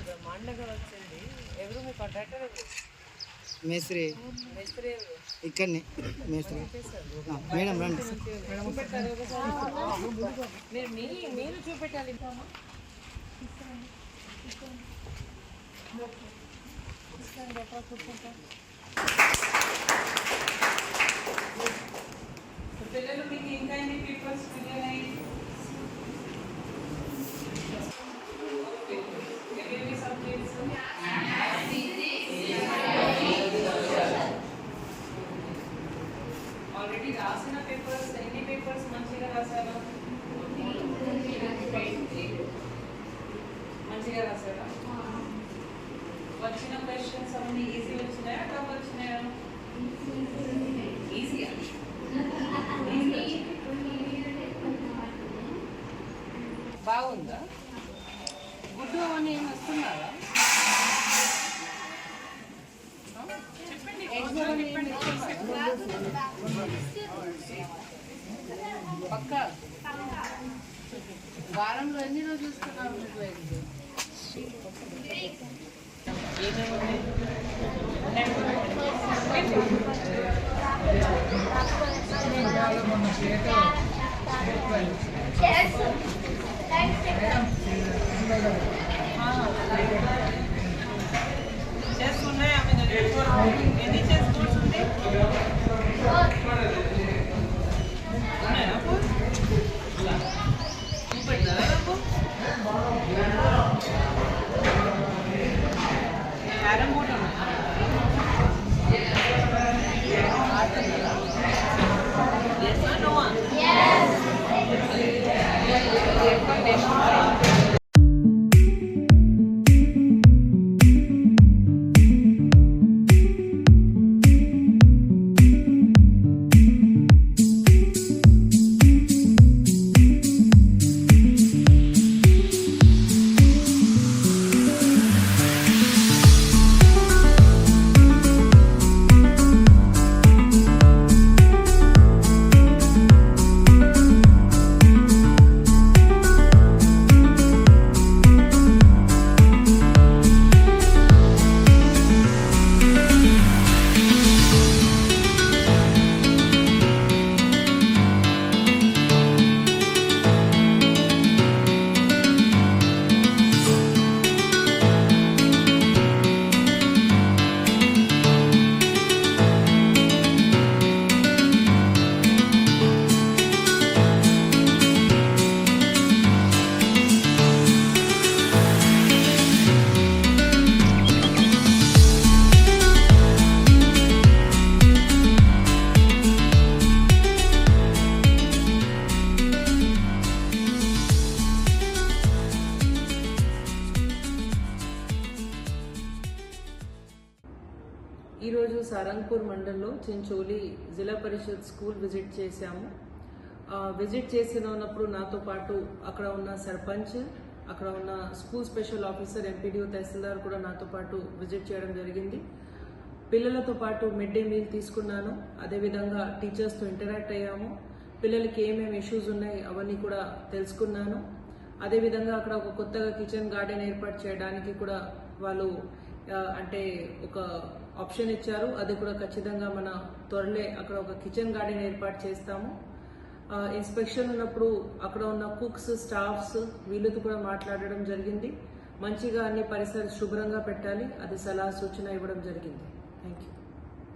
బ్రహ్మాండంగా వచ్చింది. ఎవరు మీ కాంట్రాక్టర్? మేస్త్రి ఇక్కడనే మేస్త్రి మేడం రండి. మీరు చూపెట్టాలి. పిల్లలు మీకు ఇంకా ఎన్ని పేపర్స్ మిగిలినాయి? ఆల్రెడీ రాసిన పేపర్స్ ఎన్ని పేపర్స్ మంచిగా రాశారా? మంచిగా రాశారా? వచ్చిన క్వశ్చన్స్ అన్ని ఈజీ వచ్చినాయా టఫ్ వచ్చినాయా? ఈజీయా? బాగుందా? గుడ్డు అవన్నీ ఏమి వస్తున్నారా? పక్క వారంలో ఎన్ని రోజులు ఇస్తున్నారు మీకు ఎగ్స్? చేస్తున్నాయి. ఎన్ని చేసుకోవచ్చు? ఈరోజు సారంగపూర్ మండల్లో చెంచోలి జిల్లా పరిషత్ స్కూల్ విజిట్ చేశాము. విజిట్ చేసినప్పుడు నాతో పాటు అక్కడ ఉన్న సర్పంచ్, అక్కడ ఉన్న స్కూల్ స్పెషల్ ఆఫీసర్, ఎంపీడీఓ, తహసీల్దార్ కూడా నాతో పాటు విజిట్ చేయడం జరిగింది. పిల్లలతో పాటు మిడ్ డే మీల్ తీసుకున్నాను. అదేవిధంగా టీచర్స్తో ఇంటరాక్ట్ అయ్యాము. పిల్లలకి ఏమేమి ఇష్యూస్ ఉన్నాయి అవన్నీ కూడా తెలుసుకున్నాను. అదేవిధంగా అక్కడ ఒక కొత్తగా కిచెన్ గార్డెన్ ఏర్పాటు చేయడానికి కూడా వాళ్ళు అంటే ఒక ఆప్షన్ ఇచ్చారు. అది కూడా ఖచ్చితంగా మన త్వరలే అక్కడ ఒక కిచెన్ గార్డెన్ ఏర్పాటు చేస్తాము. ఇన్స్పెక్షన్ ఉన్నప్పుడు అక్కడ ఉన్న కుక్స్, స్టాఫ్స్ వీళ్ళతో కూడా మాట్లాడడం జరిగింది. మంచిగా అన్ని పరిసరాలు శుభ్రంగా పెట్టాలి, అది సలహా సూచన ఇవ్వడం జరిగింది. Thank you.